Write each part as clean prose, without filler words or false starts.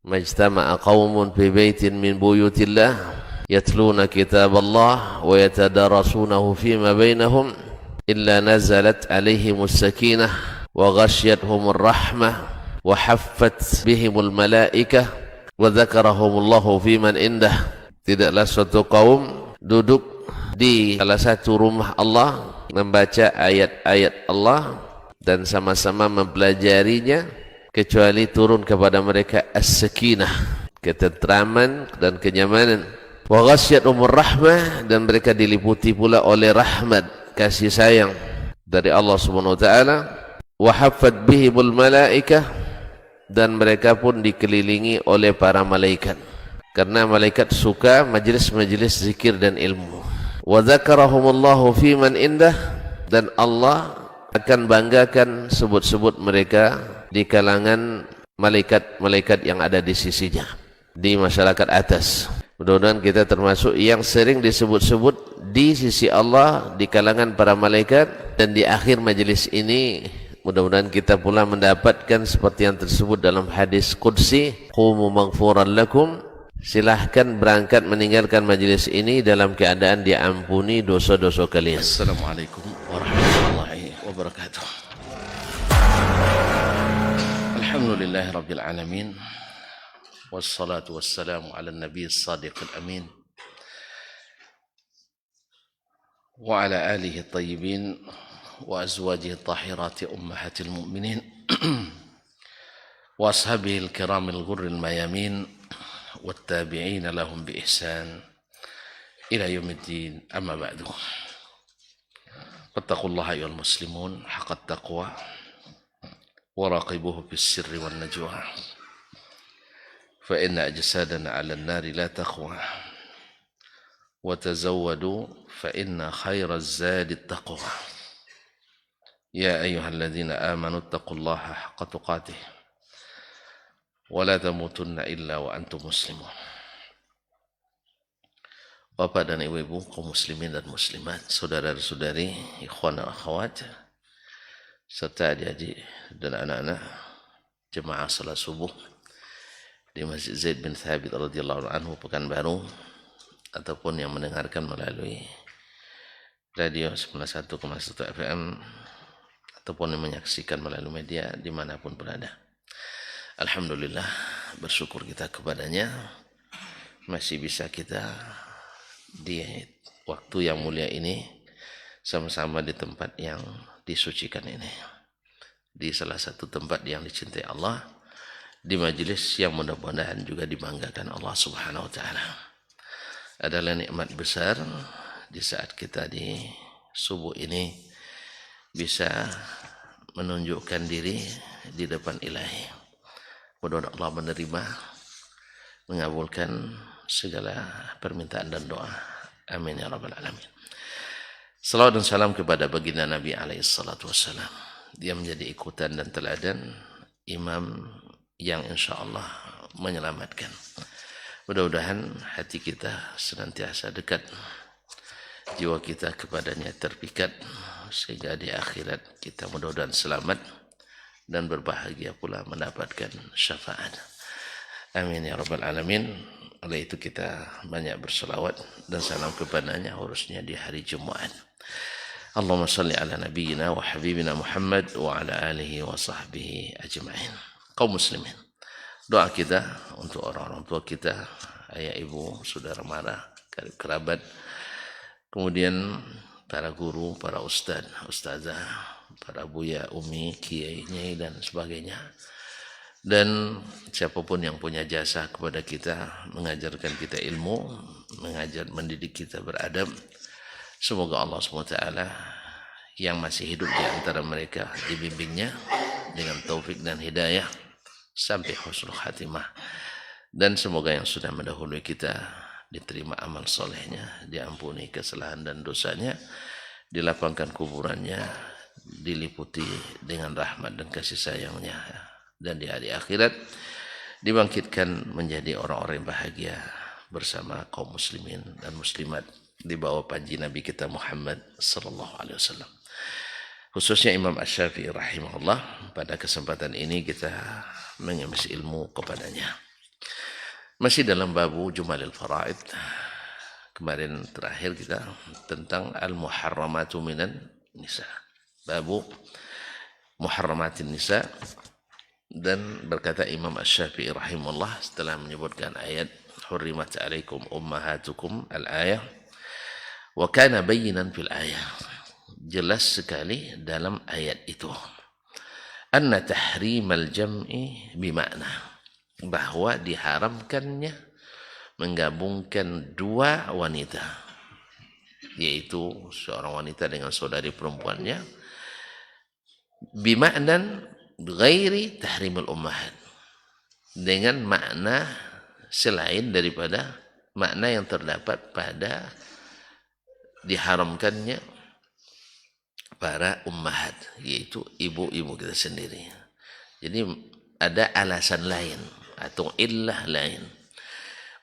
majtama'a qaumun fi baitin min buyutillah yatluna kitaballah wa yatadarasunahu fima bainahum illa nazalat alaihimus sakinah wa ghasyiyatuhumur rahmah wa haffat bihimul malaikah wa dzakarahumullahu fiman indah. Tidaklah suatu kaum duduk di salah satu rumah Allah membaca ayat-ayat Allah dan sama-sama mempelajarinya kecuali turun kepada mereka as-sakinah, ketentraman dan kenyamanan, wa ghasyiyatuhumur rahmah, dan mereka diliputi pula oleh rahmat, kasih sayang dari Allah Subhanahu wa taala, wa haffat bihimul malaikah, dan mereka pun dikelilingi oleh para malaikat karena malaikat suka majelis-majelis zikir dan ilmu. Wa dzakarahumullahu fiman indah, dan Allah akan banggakan sebut-sebut mereka di kalangan malaikat-malaikat yang ada di sisinya, di masyarakat atas. Mudah-mudahan kita termasuk yang sering disebut-sebut di sisi Allah di kalangan para malaikat, dan di akhir majelis ini mudah-mudahan kita pula mendapatkan seperti yang tersebut dalam hadis qudsi, qumu maghfuran lakum, silahkan berangkat meninggalkan majelis ini dalam keadaan diampuni dosa-dosa kalian. Assalamualaikum warahmatullahi wabarakatuh. Alhamdulillahi rabbil alamin, wassalatu wassalamu ala nabiy as-sadiqil amin wa ala alihi tayyibin wa azwajihi tahirati ummahatil mu'minin wa ashabihi al-kiramil ghurril mayamin wattabi'ina lahum bi ihsan ila yaumiddin, amma ba'du. Fattaqullaha ayyuhal muslimun haqqat taqwa wa raqibuhu bis sirri wan najwa fa inna ajsadana 'ala an-nari la taqwa wa tazawwadu fa inna khairaz zadi at-taqwa. Ya ayyuhalladzina amanu taqullaha haqqa tuqatih wa la tamutunna illa wa antum muslimun. Bapak dan ibu-ibu kaum muslimin dan muslimat, saudara-saudari, ikhwan dan akhwat, serta adik-adik dan anak-anak jemaah salat subuh di Masjid Zaid bin Thabit radhiyallahu anhu Pekanbaru, ataupun yang mendengarkan melalui radio 91,1 FM, ataupun yang menyaksikan melalui media dimanapun berada. Alhamdulillah, bersyukur kita kepadanya masih bisa kita di waktu yang mulia ini sama-sama di tempat yang disucikan ini, di salah satu tempat yang dicintai Allah, di majelis yang mudah-mudahan juga dibanggakan Allah Subhanahu wa taala. Adalah nikmat besar di saat kita di subuh ini bisa menunjukkan diri di depan Ilahi. Mudah-mudahan Allah menerima, mengabulkan segala permintaan dan doa. Amin ya rabbal alamin. Salawat dan salam kepada baginda Nabi alaihi salatu wassalam. Dia menjadi ikutan dan teladan, imam yang insya Allah menyelamatkan. Mudah-mudahan hati kita senantiasa dekat, jiwa kita kepadanya terpikat, sehingga di akhirat kita mudah-mudahan selamat dan berbahagia pula mendapatkan syafaat. Amin ya rabbal alamin. Oleh itu kita banyak berselawat dan salam kepadanya, khususnya di hari Jumat. Allahumma salli ala nabiyyina wa habibina Muhammad wa ala alihi wa sahbihi ajma'in. Kaum muslimin, doa kita untuk orang-orang tua kita, ayah, ibu, saudara mara, kerabat, kemudian para guru, para ustaz, ustazah, para buya, umi, kiai, nyai, dan sebagainya, dan siapapun yang punya jasa kepada kita, mengajarkan kita ilmu, mendidik kita beradab. Semoga Allah SWT yang masih hidup di antara mereka dibimbingnya dengan taufik dan hidayah sampai husnul khatimah, dan semoga yang sudah mendahului kita diterima amal solehnya, diampuni kesalahan dan dosanya, dilapangkan kuburannya, diliputi dengan rahmat dan kasih sayangnya, dan di hari akhirat dibangkitkan menjadi orang-orang yang bahagia bersama kaum muslimin dan muslimat di bawah panji Nabi kita Muhammad sallallahu alaihi wasallam. Khususnya Imam Asy-Syafi'i rahimahullah, pada kesempatan ini kita mengemis ilmu kepadanya. Masih dalam babu Jumalil Faraid. Kemarin terakhir kita tentang al-muharramatu minan nisa. Babu muharramatin nisa, dan berkata Imam Asy-Syafi'i rahimahullah setelah menyebutkan ayat hurrimat alaikum ummahatukum al-ayah wa kana bayyinan fil ayah. Jelas sekali dalam ayat itu anna tahrimal jam'i bimakna, bahwa diharamkannya menggabungkan dua wanita, yaitu seorang wanita dengan saudari perempuannya, bimaknan ghairi tahrimul ummahat, dengan makna selain daripada makna yang terdapat pada diharamkannya para ummahat, yaitu ibu-ibu kita sendiri. Jadi ada alasan lain atau illah lain,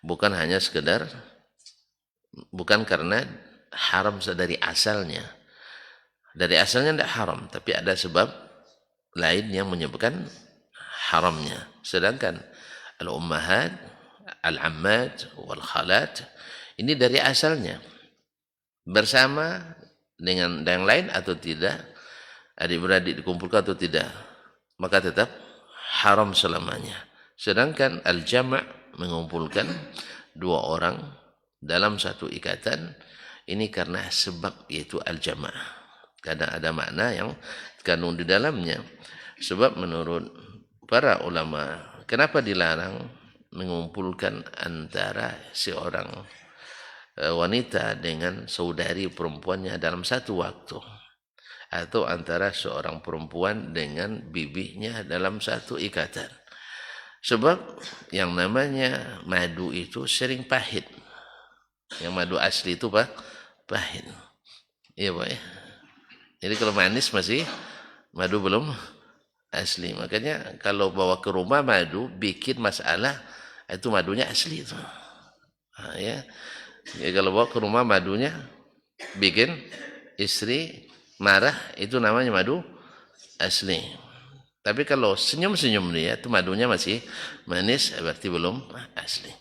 bukan hanya sekedar, bukan karena haram dari asalnya. Dari asalnya tidak haram, tapi ada sebab lain yang menyebabkan haramnya. Sedangkan al-ummahat, al-ammat, wal-khalat, ini dari asalnya bersama dengan yang lain atau tidak, adik-beradik dikumpulkan atau tidak, maka tetap haram selamanya. Sedangkan al-jama' mengumpulkan dua orang dalam satu ikatan, ini karena sebab, yaitu al-jama'. Kadang ada makna yang kandung di dalamnya. Sebab menurut para ulama, kenapa dilarang mengumpulkan antara seorang wanita dengan saudari perempuannya dalam satu waktu, atau antara seorang perempuan dengan bibinya dalam satu ikatan? Sebab yang namanya madu itu sering pahit. Yang madu asli itu pahit. Iya Pak ya. Jadi kalau manis masih, madu belum asli. Makanya kalau bawa ke rumah madu bikin masalah, itu madunya asli itu. Nah, ya. Jadi kalau bawa ke rumah madunya bikin istri marah, itu namanya madu asli. Tapi kalau senyum-senyum dia, itu madunya masih manis, berarti belum asli.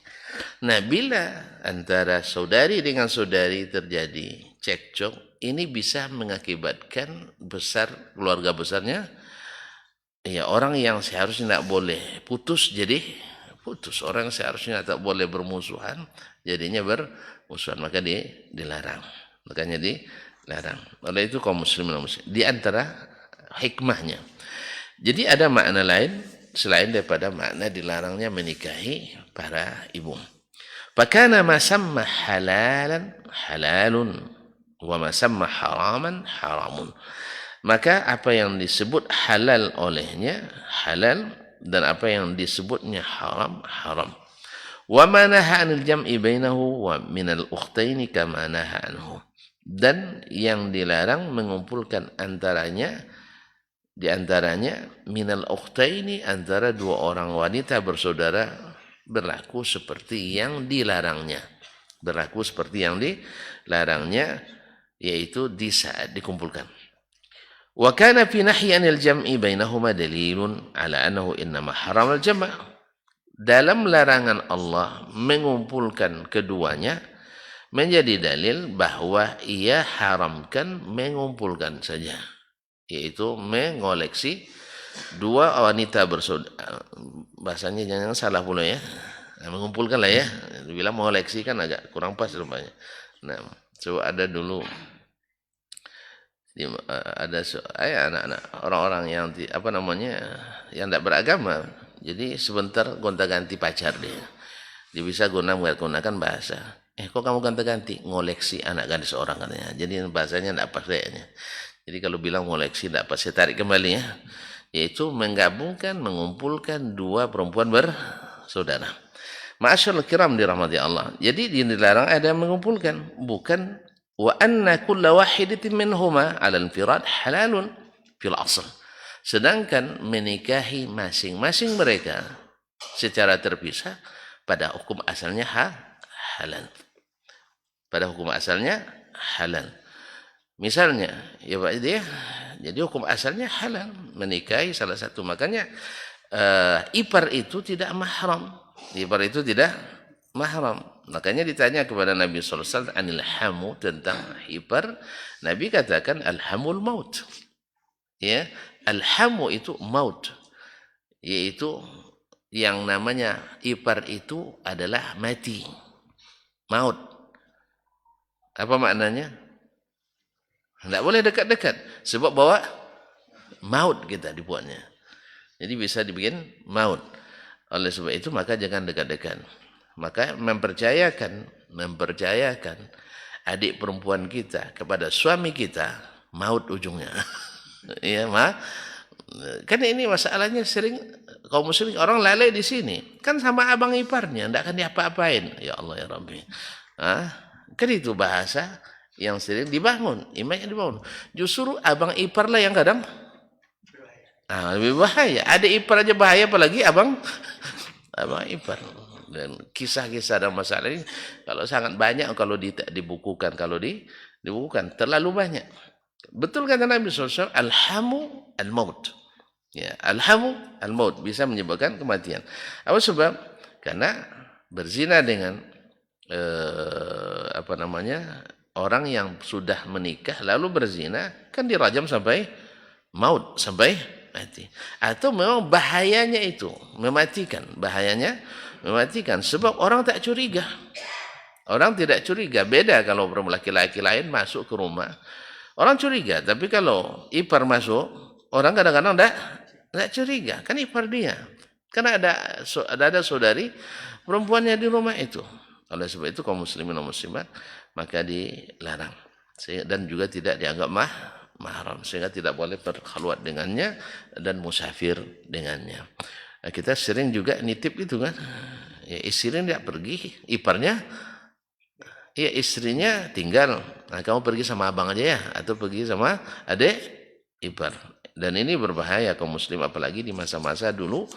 Nah, bila antara saudari dengan saudari terjadi cekcok, ini bisa mengakibatkan besar, keluarga besarnya, ya orang yang seharusnya tidak boleh putus, jadi putus. Orang yang seharusnya tak boleh bermusuhan, jadinya bermusuhan. Maka dilarang. Makanya dilarang. Oleh itu kaum muslimin di antara hikmahnya. Jadi ada makna lain selain daripada makna dilarangnya menikahi para ibu. Fakana ma samma halalan halalun wa ma samma haraman haramun. Maka apa yang disebut halal olehnya halal, dan apa yang disebutnya haram haram. Wa ma naha 'anil jam'i bainahu wa minal ukhtaini kama naha anhu. Dan yang dilarang mengumpulkan antaranya, di antaranya minal ukhtaini, antara dua orang wanita bersaudara, berlaku seperti yang dilarangnya. Berlaku seperti yang dilarangnya, yaitu di saat dikumpulkan. Wa kana fi nahyi anil jam'i bainahuma dalilun ala annahu innama haram al-jama'. Dalam larangan Allah mengumpulkan keduanya menjadi dalil bahwa ia haramkan mengumpulkan saja, yaitu mengoleksi dua wanita bersaudara. Bahasanya jangan salah pula ya. Mengumpulkan lah ya. Bilang mengoleksi kan agak kurang pas rupanya. Nah, coba ada dulu ada anak-anak orang-orang yang yang tidak beragama. Jadi sebentar gonta-ganti pacar dia. Dia bisa gunakan bahasa. Kok kamu gonta-ganti? Ngoleksi anak gadis orang katanya. Jadi bahasanya tidak pas kayaknya. Jadi kalau bilang ngoleksi tidak pas, saya tarik kembali ya. Yaitu menggabungkan, mengumpulkan dua perempuan bersaudara. Ma'asyarul kiram dirahmati Allah. Jadi dilarang ada yang mengumpulkan, bukan wa anna kulla wahidatin minhuma 'ala al-infirad halalun fil asl. Sedangkan menikahi masing-masing mereka secara terpisah pada hukum asalnya halal. Pada hukum asalnya halal. Misalnya, ya Pak, jadi hukum asalnya halal menikahi salah satu. Makanya ipar itu tidak mahram. Ipar itu tidak mahram. Makanya ditanya kepada Nabi sallallahu alaihi wasallam anil hamu, tentang ipar. Nabi katakan alhamul maut. Ya, alhamu itu maut. Yaitu yang namanya ipar itu adalah mati. Maut. Apa maknanya? Tidak boleh dekat-dekat. Sebab bawa maut kita dibuatnya. Jadi bisa dibikin maut. Oleh sebab itu maka jangan dekat-dekat. Maka mempercayakan adik perempuan kita kepada suami kita, maut ujungnya. Ya, kan ini masalahnya sering kaum muslimin orang lalai di sini. Kan sama abang iparnya, tidak akan diapa-apain. Ya Allah ya Rabbi. Kan itu bahasa yang sering dibangun, image yang dibangun. Justru abang ipar lah yang kadang lebih bahaya. Adik ipar aja bahaya, apalagi abang ipar. Dan kisah-kisah dan masalah ini kalau sangat banyak kalau dibukukan, dibukukan terlalu banyak. Betul kata Nabi SAW, alhamu al-maut. Ya, alhamu al-maut bisa menyebabkan kematian. Apa sebab? Karena berzina dengan orang yang sudah menikah lalu berzina kan dirajam sampai maut, sampai mati. Atau memang bahayanya itu mematikan, sebab orang tak curiga. Orang tidak curiga. Beda kalau laki-laki lain masuk ke rumah, orang curiga. Tapi kalau ipar masuk, orang kadang-kadang tidak curiga. Kan ipar dia. Karena ada saudari perempuannya di rumah itu. Oleh sebab itu kaum muslimin dan muslimat maka dilarang. Dan juga tidak dianggap mahram, sehingga tidak boleh berkhaluat dengannya dan musafir dengannya. Kita sering juga nitip itu kan, ya istrinya tidak pergi, iparnya, ya istrinya tinggal. Nah, kamu pergi sama abang aja ya, atau pergi sama adik ipar. Dan ini berbahaya kaum muslim, apalagi di masa-masa dulu.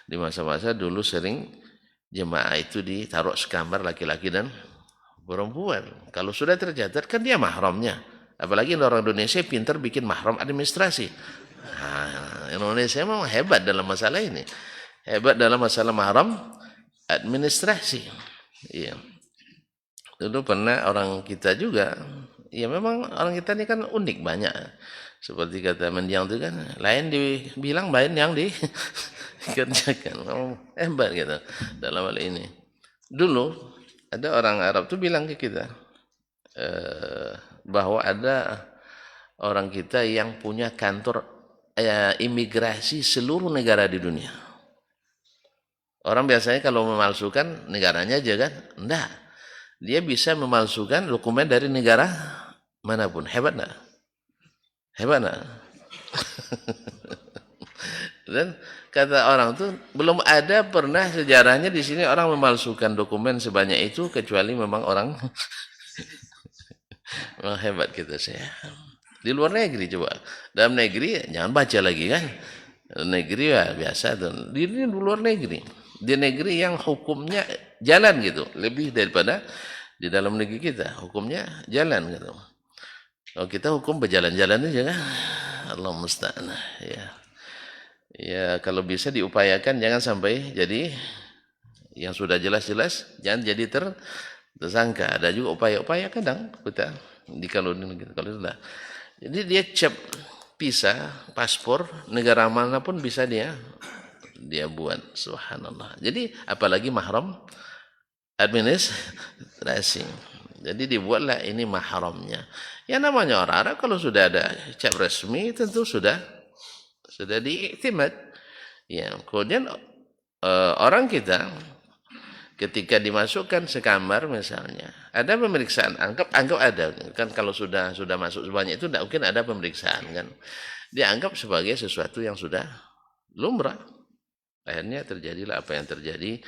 Di masa-masa dulu sering jemaah itu ditaruh sekamar laki-laki dan perempuan. Kalau sudah tercatat kan dia mahramnya. Apalagi orang Indonesia pintar bikin mahram administrasi. Indonesia memang hebat dalam masalah ini. Hebat dalam masalah mahram administrasi. Iya. Dulu pernah orang kita juga, ya memang orang kita ini kan unik banyak. Seperti kata mendiang itu kan, lain dibilang lain yang dikerjakan. Hebat gitu dalam hal ini. Dulu ada orang Arab tuh bilang ke kita bahwa ada orang kita yang punya kantor imigrasi seluruh negara di dunia. Orang biasanya kalau memalsukan negaranya aja kan, enggak. Dia bisa memalsukan dokumen dari negara manapun. Hebat enggak? Hebat enggak? Dan kata orang tuh belum ada pernah sejarahnya di sini orang memalsukan dokumen sebanyak itu kecuali memang orang memang hebat kita saya. Di luar negeri coba. Dalam negeri jangan baca lagi kan. Negeri ya biasa tuh. Di luar negeri. Di negeri yang hukumnya jalan gitu. Lebih daripada di dalam negeri kita. Hukumnya jalan gitu. Kalau kita hukum berjalan-jalan aja kan. Allah musta'an. Ya kalau bisa diupayakan jangan sampai jadi yang sudah jelas-jelas jangan jadi tersangka. Ada juga upaya-upaya kadang kita kalau sudah. Jadi dia cap visa, paspor negara manapun bisa dia buat. Subhanallah. Jadi apalagi mahram administrasi. Jadi dibuatlah ini mahramnya. Ya namanya orang Arab kalau sudah ada cap resmi tentu sudah diiktimad. Ya, kemudian orang kita ketika dimasukkan sekamar misalnya, ada pemeriksaan, anggap ada kan kalau sudah masuk sebanyak itu tidak mungkin ada pemeriksaan kan. Dianggap sebagai sesuatu yang sudah lumrah. Akhirnya terjadilah apa yang terjadi.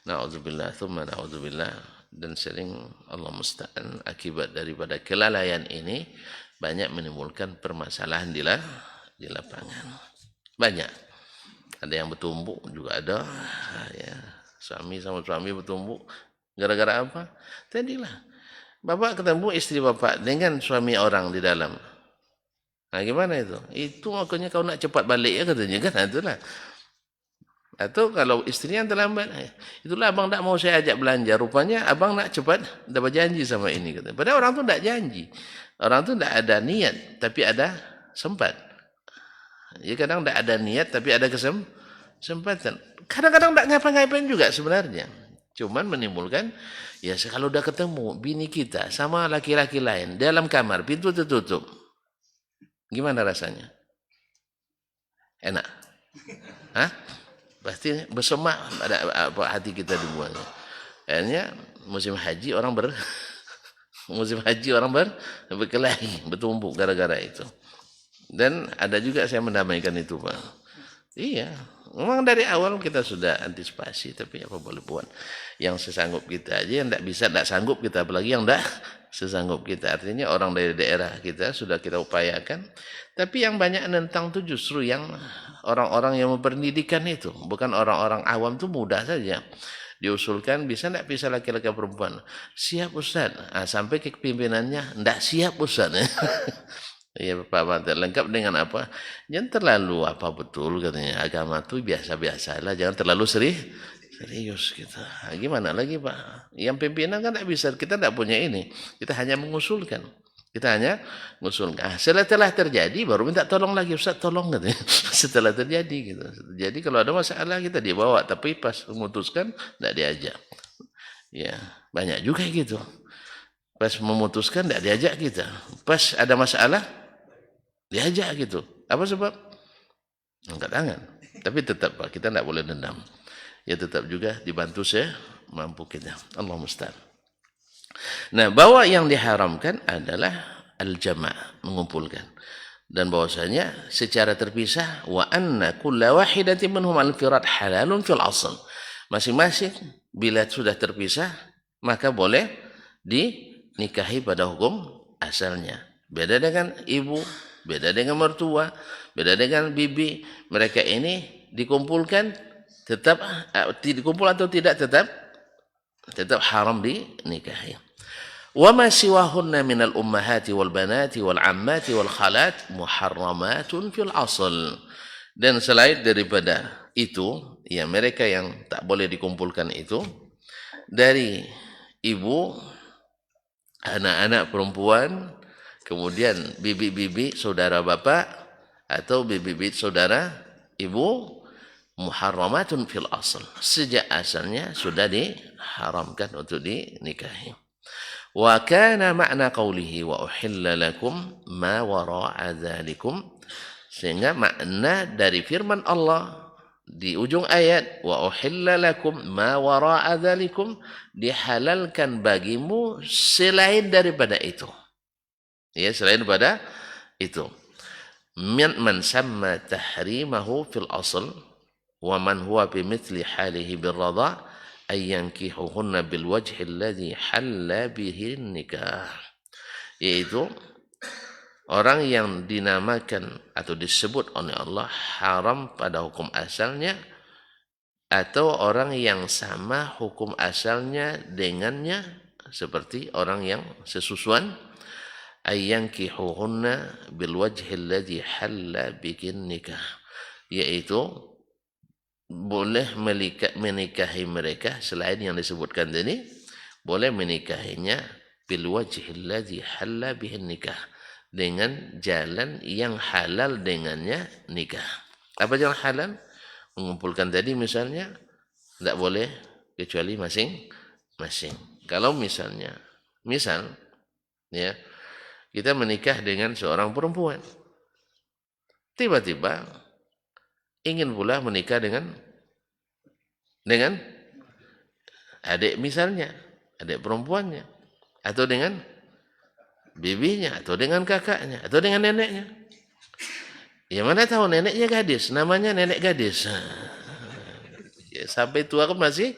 Nauzubillah tsumma nauzubillah, dan sering Allah musta'an akibat daripada kelalaian ini banyak menimbulkan permasalahan di lapangan. Banyak. Ada yang bertumbuk juga ada ya. Suami sama suami bertumbuk gara-gara apa? Tadilah bapak ketemu istri bapak dengan suami orang di dalam. Nah gimana itu? Itu makanya kau nak cepat balik ya katanya kan. Itulah. Atau kalau istrinya terlambat, itulah abang tak mau saya ajak belanja. Rupanya abang nak cepat dapat janji sama ini. Padahal orang tu tak janji. Orang tu tak ada niat, tapi ada sempat. Ya kadang tak ada niat, tapi ada kesempatan. Kadang-kadang tak ngapa-ngapain juga sebenarnya. Cuman menimbulkan, ya kalau udah ketemu bini kita sama laki-laki lain dalam kamar, pintu tertutup. Gimana rasanya? Enak? Hah? Pasti bersemak pada hati kita dibuat. Akhirnya musim haji orang berkelahi, bertumpuk gara-gara itu. Dan ada juga saya mendamaikan itu, Pak. Iya, memang dari awal kita sudah antisipasi, tapi apa boleh buat. Yang sesanggup kita aja, yang tidak bisa, tidak sanggup kita, apalagi yang tidak sesanggup kita. Artinya orang dari daerah kita sudah kita upayakan. Tapi yang banyak nentang itu justru yang orang-orang yang berpendidikan itu. Bukan orang-orang awam itu mudah saja. Diusulkan bisa tidak bisa laki-laki perempuan. Siap Ustaz. Sampai ke pimpinannya, tidak siap Ustaz. Ya Pak Mantan, lengkap dengan apa? Jangan terlalu apa betul katanya. Agama itu biasa-biasa lah. Jangan terlalu serius kita. Gimana lagi Pak? Yang pimpinan kan tidak bisa. Kita tidak punya ini. Kita hanya mengusulkan. Setelah terjadi baru minta tolong lagi. Ustaz tolong katanya. Setelah terjadi gitu. Jadi kalau ada masalah kita dibawa. Tapi pas memutuskan tidak diajak. Ya banyak juga gitu. Pas memutuskan tidak diajak kita. Pas ada masalah diajak gitu. Apa sebab? Angkat tangan. Tapi tetap Pak, kita tidak boleh dendam. Ya tetap juga dibantu mampu kita. Allah musta'an. Nah, bahwa yang diharamkan adalah al-jama', mengumpulkan. Dan bahwasanya secara terpisah wa anna kulla wahidatin minhum al-firad halalun fil asl. Masing-masing bila sudah terpisah maka boleh dinikahi pada hukum asalnya. Beda dengan ibu, beda dengan mertua, beda dengan bibi. Mereka ini dikumpulkan tetap dikumpul atau tidak tetap haram dinikahi. Wa ma siwahunna minal ummahati wal banati wal ammati wal khalat muharramatun fil asl. Dan selain daripada itu, ya mereka yang tak boleh dikumpulkan itu dari ibu, anak-anak perempuan, kemudian bibi-bibi saudara bapak atau bibi-bibi saudara ibu, muharramatun fil asl. Sejak asalnya sudah diharamkan untuk dinikahi. Wa kana ma'na qawlihi wa uhilla lakum ma wara'a dzalikum. Sehingga makna dari firman Allah di ujung ayat wa uhilla lakum ma wara'a dzalikum, dihalalkan bagimu selain daripada itu. Ya, selain daripada itu. Man samma tahrimahu fil asl wa man huwa bimithli halihi birradha ayyankihuhunna bil wajhi alladhi halla bihi nikah. Yaitu orang yang dinamakan atau disebut oleh Allah haram pada hukum asalnya, atau orang yang sama hukum asalnya dengannya seperti orang yang sesusuan, ayyankihuhunna bil wajhi alladhi halla bihi nikah, yaitu boleh menikahi mereka selain yang disebutkan tadi, boleh menikahinya bil wajhi alladhi halla bihi nikah, dengan jalan yang halal dengannya nikah. Apa jalan halal? Mengumpulkan tadi misalnya tidak boleh kecuali masing-masing. Kalau misalnya ya kita menikah dengan seorang perempuan, tiba-tiba ingin pula menikah dengan adik misalnya, adik perempuannya, atau dengan bibinya, atau dengan kakaknya, atau dengan neneknya. Ya mana tahu neneknya gadis, namanya nenek gadis. Ya, sampai tua kan masih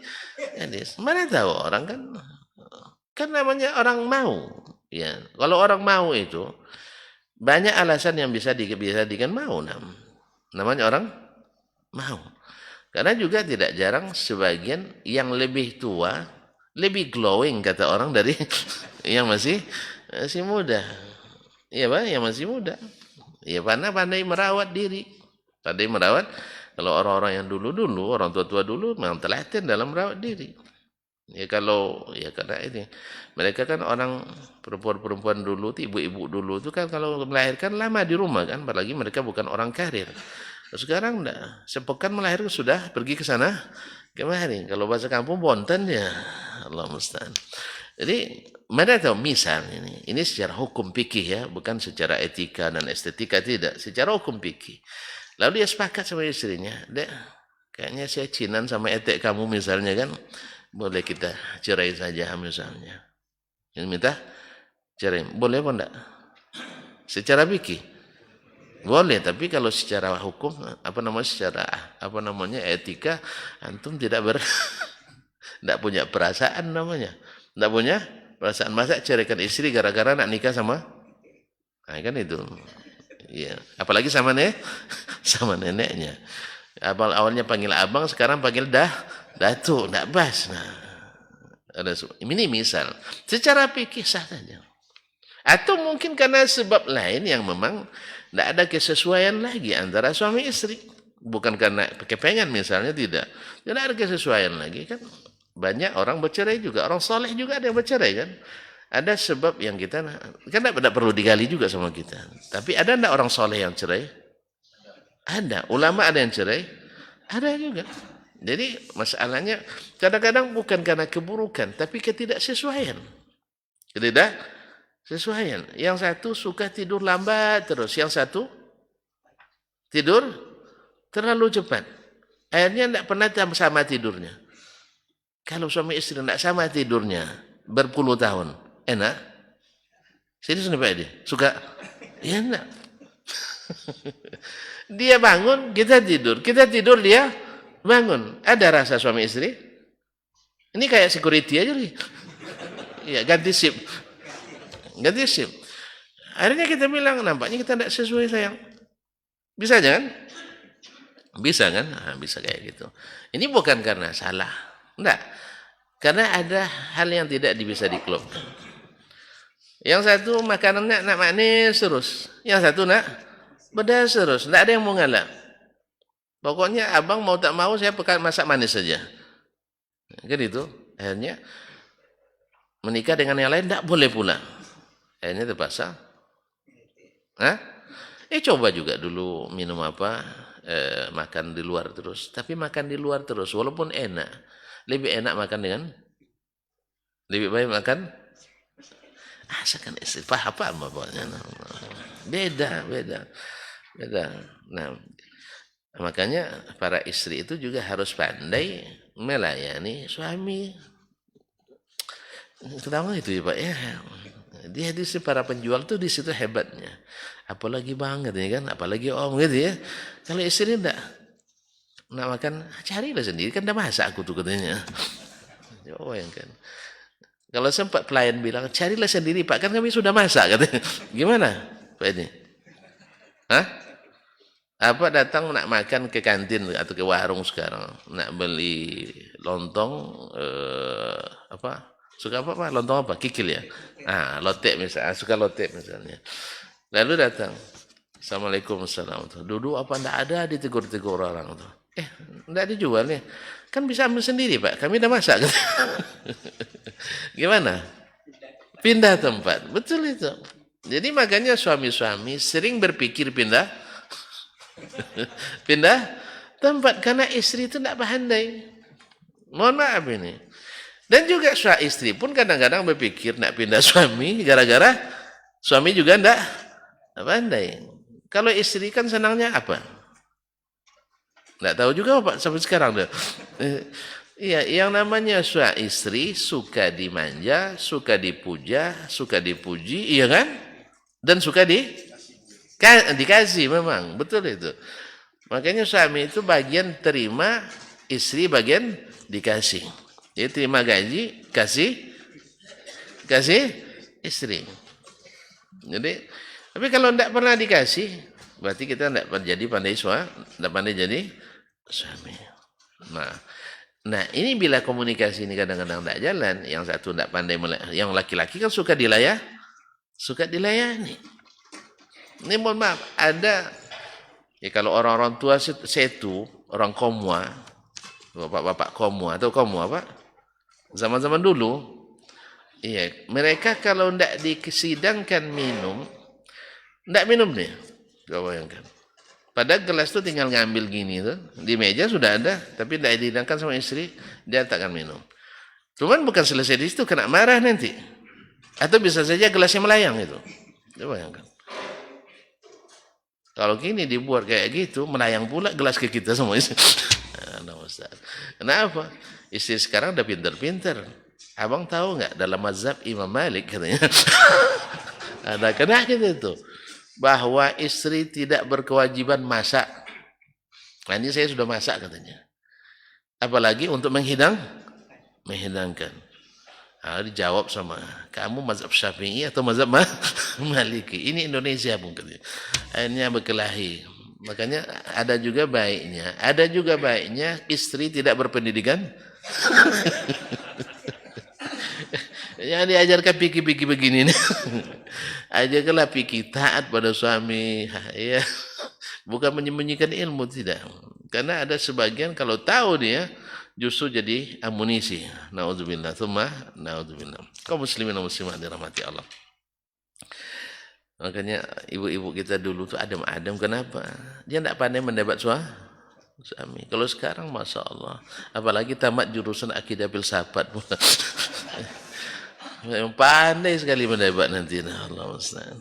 gadis. Mana tahu orang kan namanya orang mau. Ya, kalau orang mau itu banyak alasan yang bisa dijadikan mau. Namanya orang mau. Karena juga tidak jarang sebagian yang lebih tua, lebih glowing kata orang dari yang masih muda. Iya Pak, yang masih muda. Ya pandai merawat diri. Pandai merawat Kalau orang-orang yang dulu-dulu, orang tua-tua dulu memang telaten dalam merawat diri. Ya kalau ya karena ini mereka kan orang perempuan-perempuan dulu, ibu-ibu dulu itu kan kalau melahirkan lama di rumah kan, apalagi mereka bukan orang karir. Sekarang enggak, sepekan melahirkan sudah pergi ke sana kemari. Kalau bahasa kampung bonten ya, Allah musta'an. Jadi mana tahu misal ini secara hukum fikih ya, bukan secara etika dan estetika tidak, secara hukum fikih. Lalu dia sepakat sama istrinya, dek, kayaknya saya cinan sama etek kamu misalnya kan. Boleh kita cerai saja misalnya. Yang minta cerai. Boleh apa enggak? Secara fikih. Boleh, tapi kalau secara hukum secara etika antum tidak enggak punya perasaan namanya. Enggak punya perasaan. Masa ceraikan istri gara-gara nak nikah sama? Nah, kan itu. Iya, apalagi sama sama neneknya. Awalnya panggil abang, sekarang panggil Datuk, tidak bas. Nah, ini misal. Secara pikir sah saja. Atau mungkin karena sebab lain yang memang tidak ada kesesuaian lagi antara suami istri. Bukan karena kepengen misalnya, tidak. Tidak ada kesesuaian lagi kan. Banyak orang bercerai juga. Orang soleh juga ada yang bercerai kan. Ada sebab yang kita, kan tidak perlu digali juga sama kita. Tapi ada tidak orang soleh yang cerai? Ada. Ulama ada yang cerai? Ada juga. Jadi masalahnya kadang-kadang bukan karena keburukan, tapi ketidaksesuaian. Ketidaksesuaian. Yang satu suka tidur lambat terus, yang satu tidur terlalu cepat. Akhirnya tidak pernah sama tidurnya. Kalau suami istri tidak sama tidurnya berpuluh tahun, enak? Sini Pak dia suka? Ya enggak. Dia bangun, kita tidur dia bangun. Ada rasa suami istri? Ini kayak security aja nih. Ya, ganti shift. Akhirnya kita bilang, nampaknya kita tidak sesuai sayang. Bisa kan? Bisa kan? Nah, bisa kayak gitu. Ini bukan karena salah. Enggak. Karena ada hal yang tidak bisa diklopkan. Yang satu makanannya nak manis terus. Yang satu nak pedas terus. Tidak ada yang mau ngalah. Pokoknya abang mau tak mau saya masak manis saja. Kan itu. Akhirnya menikah dengan yang lain tidak boleh pula. Akhirnya terpaksa. Coba juga dulu minum makan di luar terus. Tapi makan di luar terus walaupun enak. Lebih enak makan dengan lebih baik makan asalkan istri apa bapaknya. Beda. Nah, makanya para istri itu juga harus pandai melayani suami. Ketahuan itu ya Pak ya. Dia di para penjual tuh di situ hebatnya. Apalagi banget ya kan, apalagi om gitu ya. Kalau istri enggak nak makan, carilah sendiri kan dah masak aku tuh katanya. Oh yang kan. Kalau sempat pelayan bilang, carilah sendiri Pak, kan kami sudah masak katanya. Gimana Pak ini? Apa datang nak makan ke kantin atau ke warung sekarang, nak beli lontong suka apa lontong apa kikil ya, lotek misalnya, suka lotek misalnya, lalu datang, assalamualaikum warahmatullahi, duduk apa ndak ada, ditegur orang tuh, ndak dijual nih, kan bisa ambil sendiri Pak, kami udah masak. Gimana? Pindah tempat, betul itu. Jadi makanya suami-suami sering berpikir pindah tempat karena istri itu tidak pandai. Mohon maaf ini. Dan juga istri pun kadang-kadang berpikir nak pindah suami gara-gara suami juga tidak pandai. Kalau istri kan senangnya apa? Tidak tahu juga Pak sampai sekarang dah. Iya, yang namanya istri suka dimanja, suka dipuja, suka dipuji, iya kan? Dan suka dikasih memang, betul itu. Makanya suami itu bagian terima, istri bagian dikasih. Jadi terima gaji, kasih istri. Jadi, tapi kalau tidak pernah dikasih, berarti kita tidak pandai jadi suami. Nah ini bila komunikasi ini kadang-kadang tidak jalan, yang satu tidak pandai, yang laki-laki kan suka dilayani. Ini mohon maaf, ada ya kalau orang-orang tua setu, orang Komua, bapak-bapak Komua atau Komua Pak, zaman-zaman dulu, iya, mereka kalau tidak disidangkan minum, tidak minum nih, kau bayangkan. Padahal gelas itu tinggal ngambil gini tuh, di meja sudah ada, tapi tidak dihidangkan sama istri, dia takkan minum. Cuman bukan selesai di situ, kena marah nanti. Atau bisa saja gelasnya melayang itu. Coba bayangkan. Kalau gini dibuat kayak gitu, melayang pula gelas ke kita semua. Kenapa? Istri sekarang udah pinter-pinter. Abang tahu nggak dalam mazhab Imam Malik katanya. Ada kena gitu itu. Bahwa istri tidak berkewajiban masak. Nah, ini saya sudah masak katanya. Apalagi untuk menghidangkan. Nah, dijawab sama, kamu mazhab Syafi'i atau mazhab Maliki? Ini Indonesia pun katanya. Akhirnya berkelahi. Makanya ada juga baiknya istri tidak berpendidikan. Yang diajarkan pikir-pikir begini nih. Ajarkanlah pikir taat pada suami. Ya. Bukan menyembunyikan ilmu, tidak. Karena ada sebagian kalau tahu dia justru jadi amunisi. Naudzubillah, tsumma naudzubillah. Kaum muslimin dan muslimat dirahmati Allah. Makanya ibu-ibu kita dulu tuh adem-adem. Kenapa? Dia tidak pandai mendebat suami. Kalau sekarang Masya Allah, apalagi tamat jurusan akidah filsafat. Yang pandai sekali mendebat nanti. Allah Ustaz.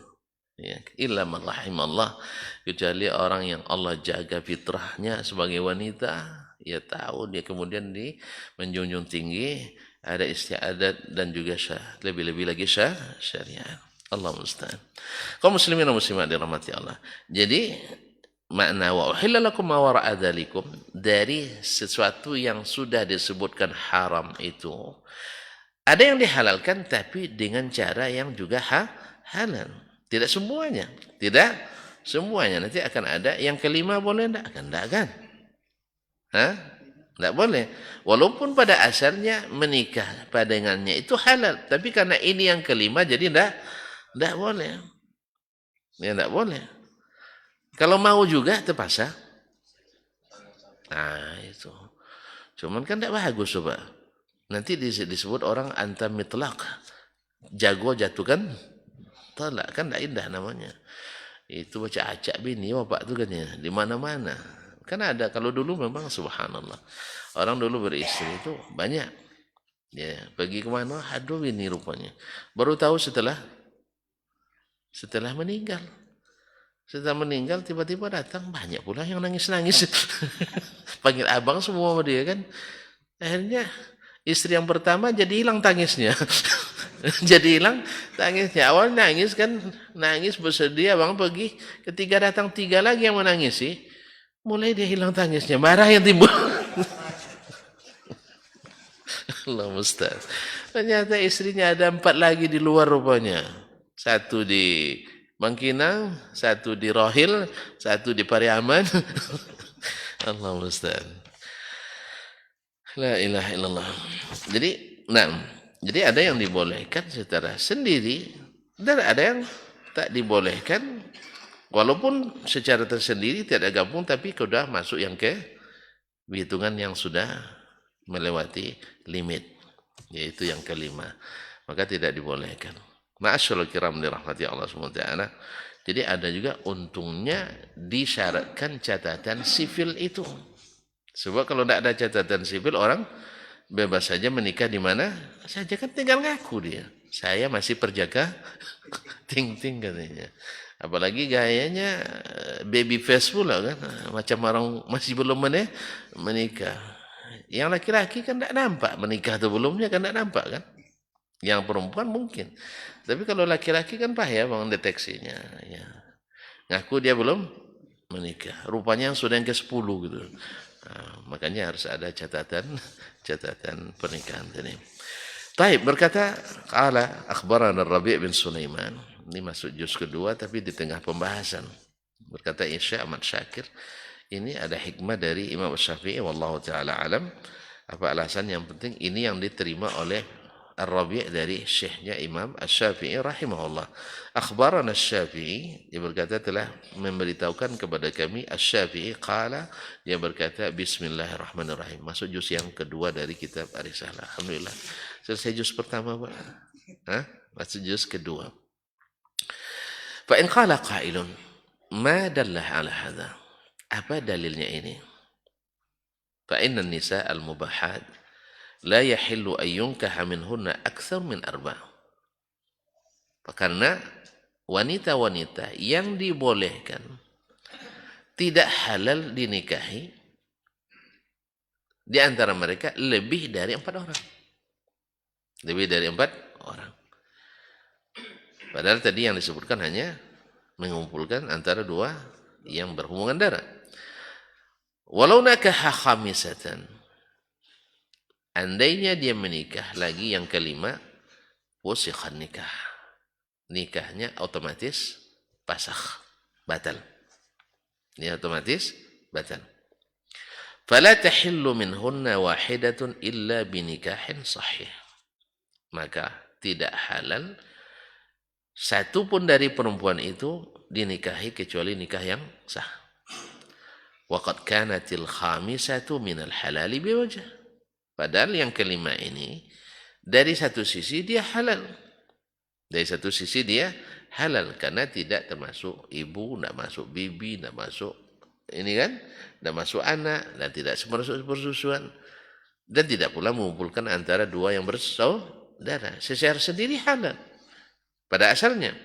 Ya, illa man rahimallah, kecuali orang yang Allah jaga fitrahnya sebagai wanita, ya tahu dia kemudian menjunjung tinggi ada istiadat dan juga lebih-lebih lagi syariat. Allah musta'an. Kaum muslimin dan muslimat dirahmati Allah. Jadi makna wa uhilla lakum ma wara'a dzalikum, dari sesuatu yang sudah disebutkan haram itu ada yang dihalalkan tapi dengan cara yang juga halal. Tidak semuanya. Nanti akan ada yang kelima boleh tidak? Tidak kan? Tidak boleh. Walaupun pada asalnya menikah padangannya itu halal. Tapi karena ini yang kelima jadi tidak boleh. Ya tidak boleh. Kalau mau juga terpaksa. Nah itu. Cuman kan tidak bagus coba. Nanti disebut orang anta mitlaq. Jago jatuhkan talak, kan tidak indah namanya. Itu baca acak bini bapak tu kan ya, di mana-mana. Kan ada, kalau dulu memang subhanallah. Orang dulu beristri itu banyak. Ya, pergi ke mana, aduh bini rupanya. Baru tahu setelah meninggal. Setelah meninggal tiba-tiba datang banyak pula yang nangis-nangis. Panggil abang semua sama dia kan. Akhirnya istri yang pertama jadi hilang tangisnya. Jadi hilang tangisnya. Awal nangis kan, nangis bersedia bang pergi. Ketiga datang 3 lagi yang menangisi. Mulai dia hilang tangisnya, marah yang timbul. Allah musta'an. Ternyata istrinya ada 4 lagi di luar rupanya. 1 di Bangkinang, 1 di Rohil, 1 di Pariaman. Allah musta'an. La ilaha illallah. Jadi ada yang dibolehkan secara sendiri dan ada yang tak dibolehkan walaupun secara tersendiri tidak gabung tapi sudah masuk yang ke hitungan yang sudah melewati limit, yaitu yang kelima, maka tidak dibolehkan. Ma'asyiral kiram dirahmati Allah SWT. Jadi ada juga untungnya disyaratkan catatan sipil itu. Sebab kalau tidak ada catatan sipil orang bebas saja menikah di mana saja, kan tinggal ngaku dia. Saya masih perjaka ting-ting katanya. Apalagi gayanya baby face pula kan. Macam orang masih belum menikah. Yang laki-laki kan tidak nampak menikah atau belumnya kan tidak nampak kan. Yang perempuan mungkin. Tapi kalau laki-laki kan payah bang deteksinya. Ya. Ngaku dia belum menikah. Rupanya sudah yang ke-10 gitu. Nah, makanya harus ada catatan pernikahan ini. Taib berkata, qala akhbarana Rabi' bin Sulaiman. Ini masuk juz kedua tapi di tengah pembahasan. Berkata Syekh Ahmad Syakir, ini ada hikmah dari Imam Syafi'i wallahu taala alam. Apa alasan yang penting ini yang diterima oleh Ar-Rabi' dari syekhnya Imam Asy-Syafi'i rahimahullah. Akhbarana Asy-Syafi'i, dia berkata telah memberitahukan kepada kami Asy-Syafi'i qala, dia berkata bismillahirrahmanirrahim. Masuk juz yang kedua dari kitab Ar-Risalah. Alhamdulillah. Selesai juz pertama, Pak. Hah? Masuk juz kedua. Fa in qala qailun, ma dallah ala hadha? Apa dalilnya ini? Fa inna nisa al-mubahat la yahillu an yunkaha minhunna akthar min arba'. Karena wanita-wanita yang dibolehkan tidak halal dinikahi di antara mereka lebih dari 4 orang. Lebih dari 4 orang. Padahal tadi yang disebutkan hanya mengumpulkan antara 2 yang berhubungan darah. Walau nakaha khamisatan, andainya dia menikah lagi yang kelima, wusikhan nikah. Nikahnya otomatis pasakh, batal. Ini otomatis batal. Fala tahillu minhunna wahidatun illa binikahin sahih. Maka tidak halal satu pun dari perempuan itu dinikahi kecuali nikah yang sah. Waqad kanatil khamisatu minal halali biwajh. Padahal yang kelima ini dari satu sisi dia halal. Dari satu sisi dia halal karena tidak termasuk ibu, tidak masuk bibi, tidak masuk ini kan, tidak masuk anak dan tidak termasuk persusuan dan tidak pula mengumpulkan antara 2 yang bersaudara. Secara sendiri halal pada asalnya.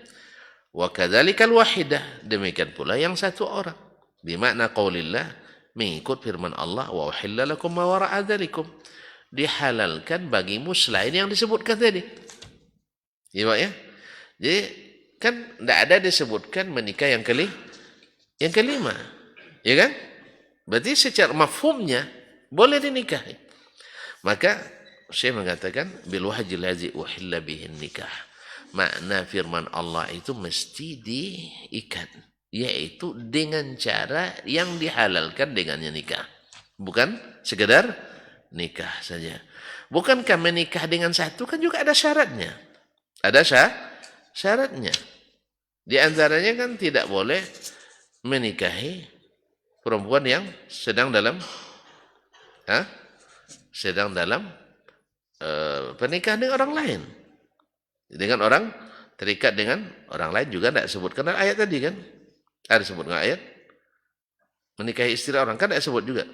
Wa kadzalikal wahidah, demikian pula yang 1 orang. Bimakna qaulillah, mengikut firman Allah, wa uhilla lakum ma wara'a dzalikum, dihalalkan bagimu selain yang disebutkan tadi. Ya, Pak ya. Jadi kan tidak ada disebutkan menikah yang kelima. Ya kan? Berarti secara mafhumnya boleh dinikahi. Maka saya mengatakan bil wajhil ladzi uhilla bihin nikah. Makna firman Allah itu mesti diikat, yaitu dengan cara yang dihalalkan dengannya nikah. Bukan sekedar nikah saja. Bukankah menikah dengan 1 kan juga ada syaratnya. Ada syaratnya. Di antaranya kan tidak boleh menikahi perempuan yang sedang dalam pernikahan dengan orang lain. Dengan orang terikat dengan orang lain juga tidak sebutkan dalam ayat tadi kan. Ada sebutkan ayat menikahi istri orang kan tidak sebut juga.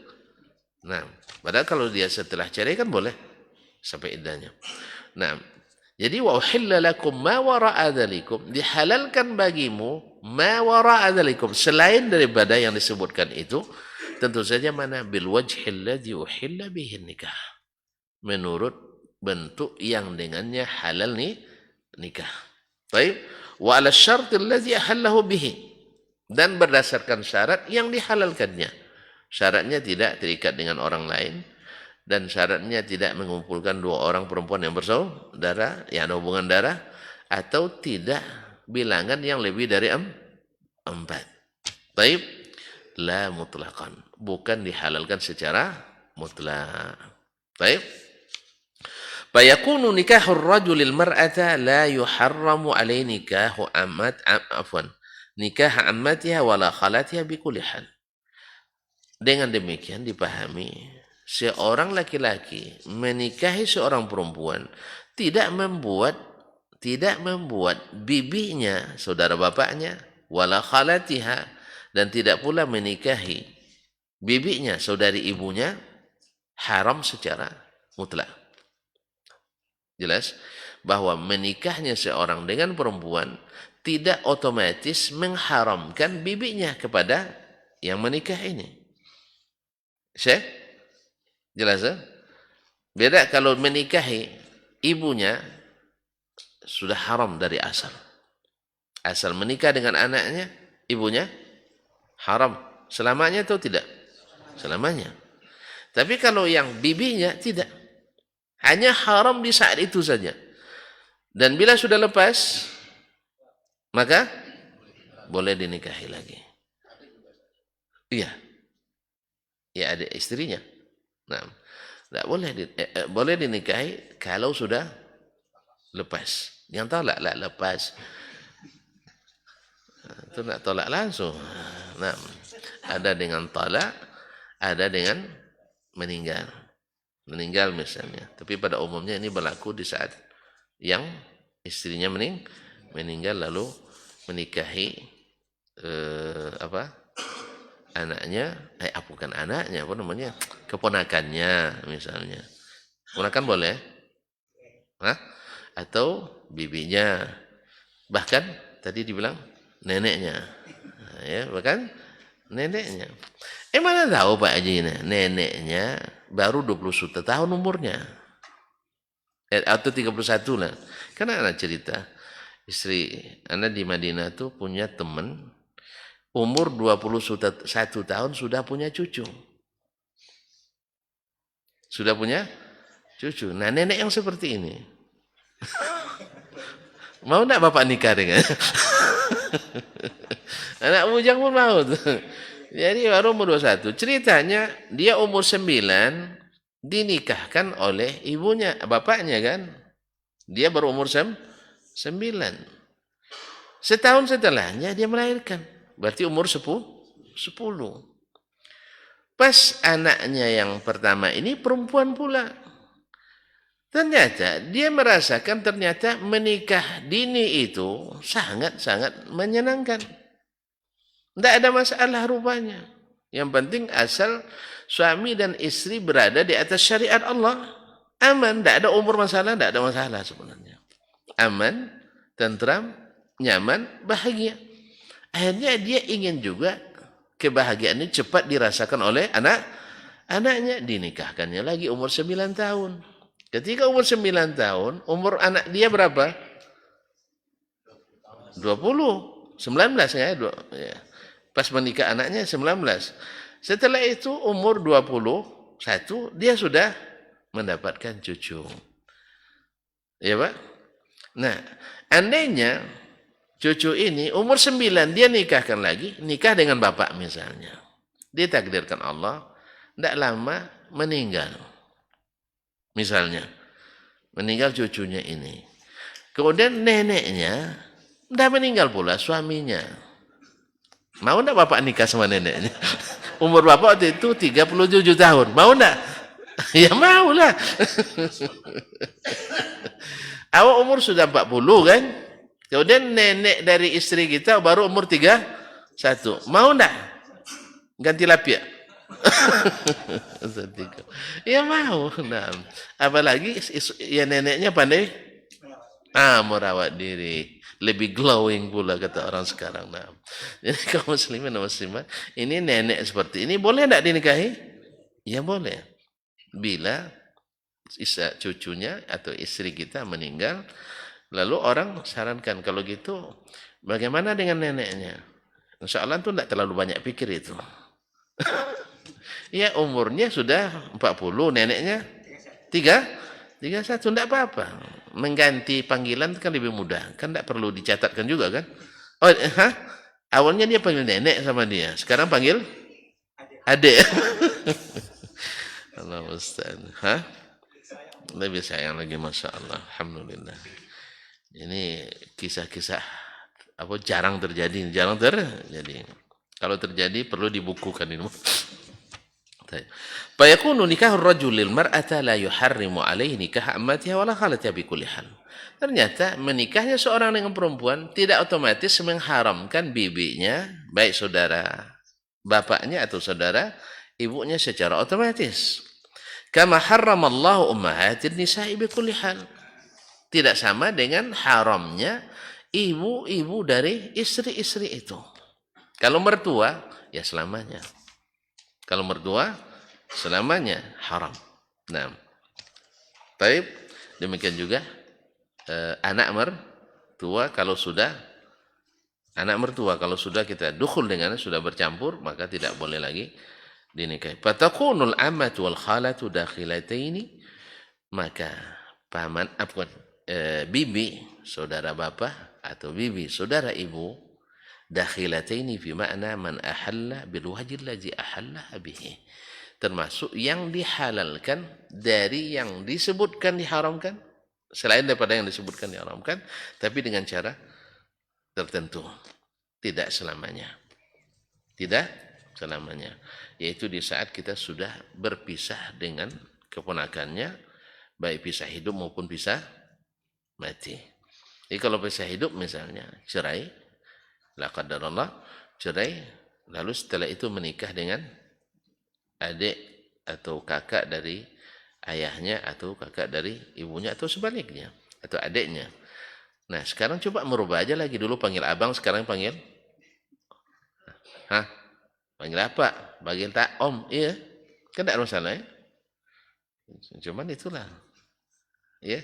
Nah, padahal kalau dia setelah cerai kan boleh sampai iddahnya. Nah, jadi wa uhilla lakum ma wara'a dzalikum, dihalalkan bagimu ma wara'a dzalikum, selain daripada yang disebutkan itu, tentu saja mana bil wajhil ladzi uhilla bihi nikah, menurut bentuk yang dengannya halal nikah. Baik, wa 'ala syartil ladzi ahallahu bihi, dan berdasarkan syarat yang dihalalkannya. Syaratnya tidak terikat dengan orang lain, dan syaratnya tidak mengumpulkan 2 orang perempuan yang bersaudara, yang ada hubungan darah, atau tidak bilangan yang lebih dari 4. Baik, la mutlaqan, bukan dihalalkan secara mutlak. Baik. Fayakunu nikahur rajulil mar'ata la yuharramu alaihi nikahu nikah ammatiha wala khalatiha bikulli hal. Dengan demikian dipahami, seorang laki-laki menikahi seorang perempuan tidak membuat bibinya, saudara bapaknya, wala khalatiha, dan tidak pula menikahi bibinya, saudari ibunya, haram secara mutlak. Jelas bahwa menikahnya seorang dengan perempuan tidak otomatis mengharamkan bibinya kepada yang menikah ini. Syekh? Jelas ya? Beda kalau menikahi ibunya sudah haram dari asal. Asal menikah dengan anaknya, ibunya haram. Selamanya atau tidak? Selamanya. Tapi kalau yang bibinya tidak. Hanya haram di saat itu saja. Dan bila sudah lepas, maka boleh dinikahi lagi. Iya. Ya, ada istrinya. Nah, tidak boleh boleh dinikahi kalau sudah lepas. Yang tolak lah lepas. Itu nak tolak langsung. Nah, ada dengan tolak, ada dengan meninggal. Meninggal misalnya. Tapi pada umumnya ini berlaku di saat yang istrinya meninggal lalu menikahi anaknya, bukan anaknya, apa namanya, keponakannya misalnya. Keponakan boleh? Hah? Atau bibinya, bahkan tadi dibilang neneknya, ya, bahkan neneknya. Mana tahu Pak Haji, neneknya baru 21 tahun umurnya, atau 31 lah. Karena anak cerita, istri anak di Madinah tuh punya teman umur 21 tahun sudah punya cucu. Sudah punya cucu. Nah, nenek yang seperti ini. Mau enggak bapak nikah dengan? Anak bujang pun mau tuh. Jadi baru umur 21. Ceritanya dia umur 9 dinikahkan oleh ibunya, bapaknya kan. Dia baru umur 9. Setahun setelahnya dia melahirkan. Berarti umur 10. Pas anaknya yang pertama ini perempuan pula. Ternyata dia merasakan ternyata menikah dini itu sangat-sangat menyenangkan. Tidak ada masalah rupanya. Yang penting asal suami dan istri berada di atas syariat Allah. Aman, tidak ada umur masalah, tidak ada masalah sebenarnya. Aman, tentram, nyaman, bahagia. Akhirnya dia ingin juga kebahagiaan ini cepat dirasakan oleh anaknya. Dinikahkannya lagi umur 9 tahun. Ketika umur 9 tahun, umur anak dia berapa? 20. 19 ya. Pas menikah anaknya 19. Setelah itu umur 21, dia sudah mendapatkan cucu. Ya Pak? Nah, andainya cucu ini umur 9, dia nikahkan lagi, nikah dengan bapak misalnya. Ditakdirkan Allah, tidak lama meninggal. Misalnya, meninggal cucunya ini. Kemudian neneknya, tidak meninggal pula suaminya. Mau tidak bapak nikah sama neneknya? Umur bapak waktu itu 37 tahun. Mau tidak? Ya mau lah. Awak umur sudah 40 kan? Kemudian nenek dari istri kita baru umur 31. Mau tidak? Ganti lapiak. Ya mau. Nah, apalagi ya neneknya pandai merawat diri, lebih glowing pula kata orang sekarang. Nah, jadi kaum muslimin dan muslimat, ini nenek seperti ini boleh tidak dinikahi? Ya boleh. Bila cucunya atau istri kita meninggal, lalu orang sarankan kalau gitu bagaimana dengan neneknya? Insya Allah itu tidak terlalu banyak pikir itu. Ya umurnya sudah 40, neneknya 31, tidak apa-apa. Mengganti panggilan kan lebih mudah, kan tidak perlu dicatatkan juga kan. Awalnya dia panggil nenek sama dia, sekarang panggil adik. Allah Ustaz. Lebih sayang lagi, Masya Allah. Alhamdulillah. Ini kisah-kisah jarang terjadi. Kalau terjadi perlu dibukukan ini. Fayakunu nikahur rajulil mar'ata la yuharrimu alaihi nikah ammatiha wala khalatiha bi kulli hal. Ternyata menikahnya seorang dengan perempuan tidak otomatis mengharamkan bibinya, baik saudara bapaknya atau saudara ibunya secara otomatis. Kama harramallahu ummahatin nisa'i bi kulli hal. Tidak sama dengan haramnya ibu-ibu dari istri-istri itu. Kalau mertua ya selamanya. Kalau mertua selamanya haram. Nah, baik, demikian juga anak mertua kalau sudah kita dukhul dengannya, sudah bercampur, maka tidak boleh lagi dinikahi. Fatakunul ammatu wal khalatu dakhilataini, maka paman bibi saudara bapak atau bibi saudara ibu dakhilataini fi makna man ahalla bil wajhi allazi ahalla bihi, termasuk yang dihalalkan dari yang disebutkan diharamkan selain daripada yang disebutkan diharamkan, tapi dengan cara tertentu, tidak selamanya, tidak selamanya, yaitu di saat kita sudah berpisah dengan keponakannya, baik pisah hidup maupun pisah mati. Jadi kalau pisah hidup misalnya cerai, la qadarullah, cerai, lalu setelah itu menikah dengan adik atau kakak dari ayahnya atau kakak dari ibunya atau sebaliknya atau adiknya. Nah, sekarang coba merubah aja lagi, dulu panggil abang, sekarang panggil panggil apa? Panggil tak om. Iya. Kan tidak masalah ya. Cuman itulah. Ya.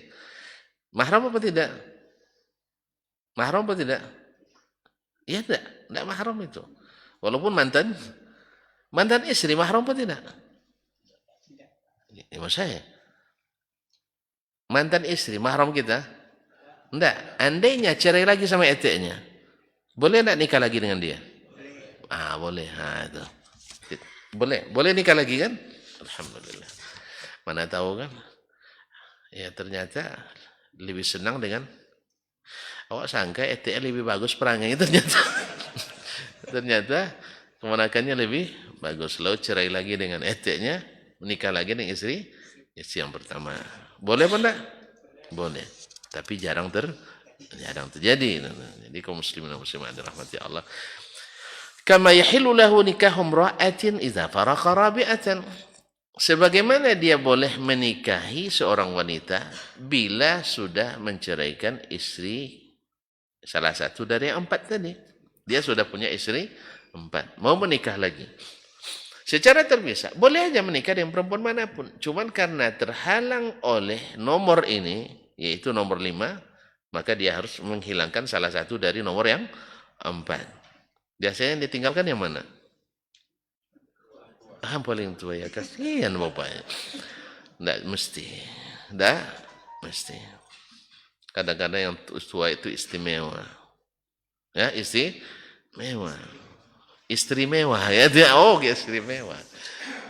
Mahram apa tidak? Mahram apa tidak? Iya tidak mahram itu. Walaupun mantan istri, mahram apa tidak? Ya, maksud saya. Mantan istri, mahram kita? Tidak. Andainya cerai lagi sama eteknya, boleh tidak nikah lagi dengan dia? Boleh. Itu. Boleh nikah lagi kan? Alhamdulillah. Mana tahu kan? Ya ternyata lebih senang dengan awak sangka eteknya lebih bagus perangnya ternyata. Ternyata keponakannya lebih bagus. Lalu cerai lagi dengan eteknya, menikah lagi dengan istri yang pertama. Boleh apa enggak? Boleh. Tapi jarang terjadi. Jadi kaum muslimin dan muslimat dirahmati Allah. Kama yahillu lahu nikahu imra'atin idza faraqa rabi'atan. Sebagaimana dia boleh menikahi seorang wanita bila sudah menceraikan istri salah satu dari 4 tadi. Dia sudah punya istri 4, mau menikah lagi. Secara terpisah, boleh aja menikah dengan perempuan manapun. Cuman karena terhalang oleh nomor ini, yaitu nomor 5, maka dia harus menghilangkan salah satu dari nomor yang 4. Biasanya yang ditinggalkan yang mana? Paling tua ya, kasihan bapaknya. Tidak mesti. Kadang-kadang yang tua itu istimewa. Ya, istimewa. Istri mewah. Ya, istri mewah.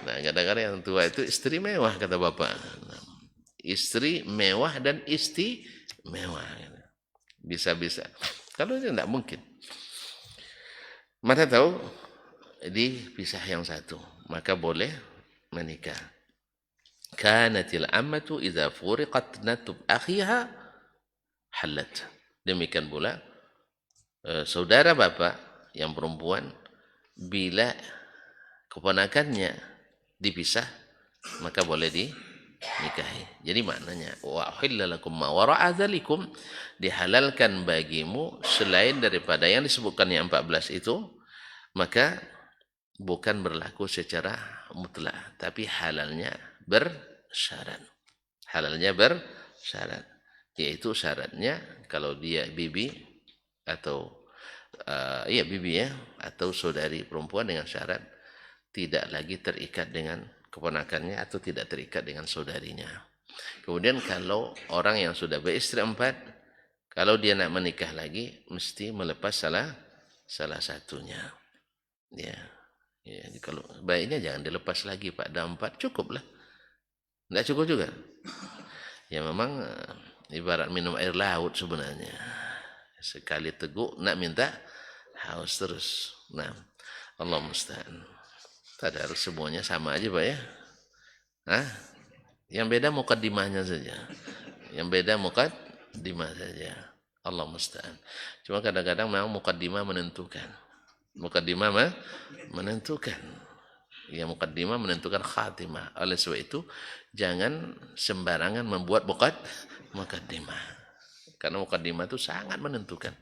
Nah, kadang-kadang yang tua itu istri mewah, kata bapak. Istri mewah dan istimewa. Bisa-bisa. Kalau itu tidak mungkin. Mana tahu dipisah yang satu, maka boleh menikah. Kanatil ammatu idza furiqat natub akhiha halat. Demikian pula saudara bapak yang perempuan bila keponakannya dipisah maka boleh dinikahi. Jadi maknanya wa uhilla lakum ma wara'a dzalikum, dihalalkan bagimu selain daripada yang disebutkan yang 14 itu, maka bukan berlaku secara mutlak, tapi halalnya bersyarat. Yaitu syaratnya kalau dia bibi atau bibi ya, atau saudari perempuan dengan syarat tidak lagi terikat dengan keponakannya atau tidak terikat dengan saudarinya. Kemudian kalau orang yang sudah beristri 4, kalau dia nak menikah lagi mesti melepas salah satunya. Ya, kalau baiknya jangan dilepas lagi Pak, dah 4 cukuplah. Tidak cukup juga. Ya memang ibarat minum air laut sebenarnya. Sekali teguk nak minta haus terus. Nah, Allah musta'an. Tidak harus semuanya sama aja Pak ya. Yang beda mukaddimahnya saja. Allah musta'an. Cuma kadang-kadang memang mukaddimah menentukan. Ya, mukaddimah menentukan khatimah. Oleh sebab itu jangan sembarangan membuat mukaddimah. Karena mukaddimah itu sangat menentukan.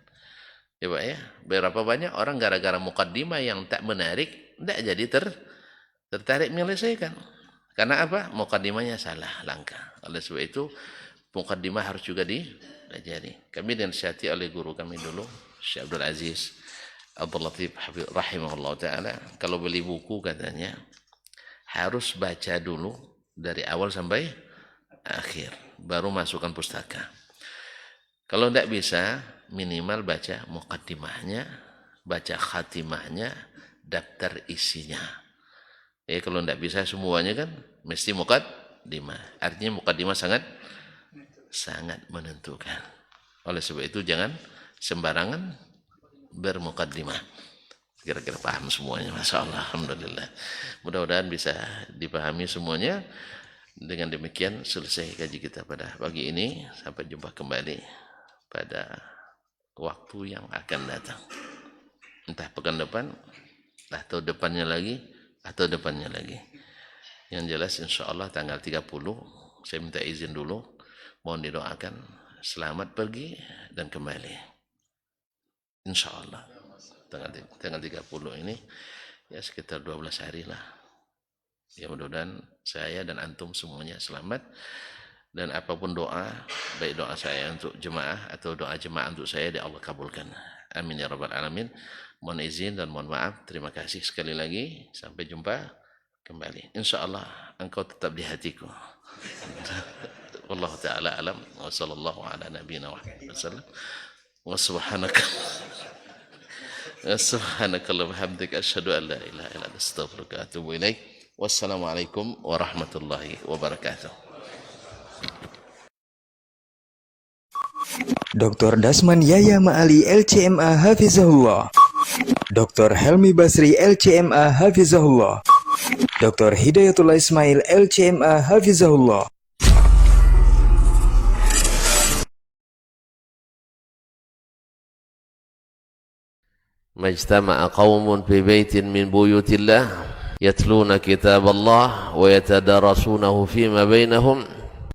Ya Pak ya. Berapa banyak orang gara-gara mukaddimah yang tak menarik tidak jadi tertarik menyelesaikan. Karena apa? Mukaddimahnya salah langkah. Oleh sebab itu mukaddimah harus juga dipelajari. Kami dinasihati oleh guru kami dulu, Syekh Abdul Aziz Abdul Latif rahimahullah ta'ala, kalau beli buku katanya harus baca dulu dari awal sampai akhir, baru masukkan pustaka. Kalau tidak bisa, minimal baca mukaddimahnya, baca khatimahnya, daftar isinya. Kalau tidak bisa semuanya kan, mesti mukaddimah. Artinya mukaddimah sangat sangat menentukan. Oleh sebab itu jangan sembarangan bermukaddimah. Kira-kira paham semuanya, Masya Allah, Alhamdulillah. Mudah-mudahan bisa dipahami semuanya. Dengan demikian selesai kaji kita pada pagi ini. Sampai jumpa kembali pada waktu yang akan datang. Entah pekan depan, atau depannya lagi, atau depannya lagi. Yang jelas insya Allah tanggal 30, saya minta izin dulu, mohon didoakan selamat pergi dan kembali. Insya Allah tanggal 30 ini ya sekitar 12 hari lah. Ya mudah-mudahan saya dan antum semuanya selamat, dan apapun doa, baik doa saya untuk jemaah atau doa jemaah untuk saya, di Allah kabulkan. Amin ya rabbal alamin. Mohon izin dan mohon maaf. Terima kasih sekali lagi. Sampai jumpa kembali. Insya Allah engkau tetap di hatiku. Wallahu ta'ala alam. Wa sallallahu ala nabiyina wa sallam. Wa subhanaka Subhanakallah bihamdika asyhadu an la ilaha illa anta astaghfiruka wa atubu ilaik. Wassalamualaikum warahmatullahi wabarakatuh. Dr. Dasman Yaya Ma'ali LCMA Hafizahullah, Dr. Helmi Basri LCMA Hafizahullah, Dr. Hidayatullah Ismail LCMA Hafizahullah. Majtama'a qaumun fi baitin min buyutillah yatluna kitab Allah wa yatadarasunahu fima bainahum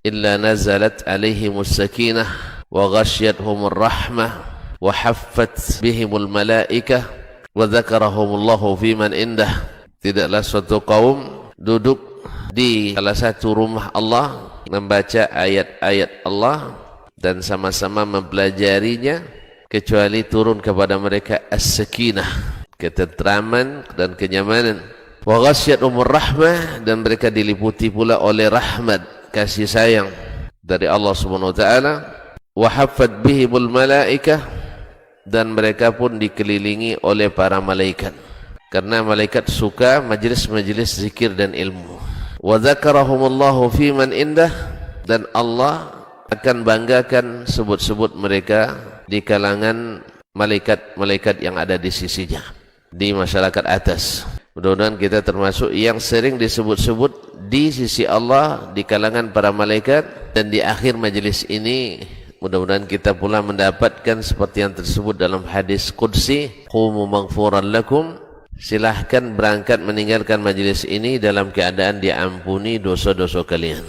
illa nazalat alaihimus sakinah wa ghasyiyatuhumur rahmah wa haffat bihimul malaikah wa dzakarahumullahu fiman indah. Tidaklah suatu kaum duduk di salah satu rumah Allah membaca ayat-ayat Allah dan sama-sama mempelajarinya, kecuali turun kepada mereka as-sakinah, ketentraman dan kenyamanan. Wa ghasyiyatuhumur rahmah, dan mereka diliputi pula oleh rahmat, kasih sayang dari Allah Subhanahu wa taala. Wa haffat bihimul malaikah, dan mereka pun dikelilingi oleh para malaikat, karena malaikat suka majlis-majlis zikir dan ilmu. Wa dzakarahumullahu fiman indah, dan Allah akan banggakan sebut-sebut mereka di kalangan malaikat-malaikat yang ada di sisinya, di masyarakat atas. Mudah-mudahan kita termasuk yang sering disebut-sebut di sisi Allah, di kalangan para malaikat. Dan di akhir majelis ini mudah-mudahan kita pula mendapatkan seperti yang tersebut dalam hadis qudsi, qumu maghfuran lakum, silahkan berangkat meninggalkan majelis ini dalam keadaan diampuni dosa-dosa kalian.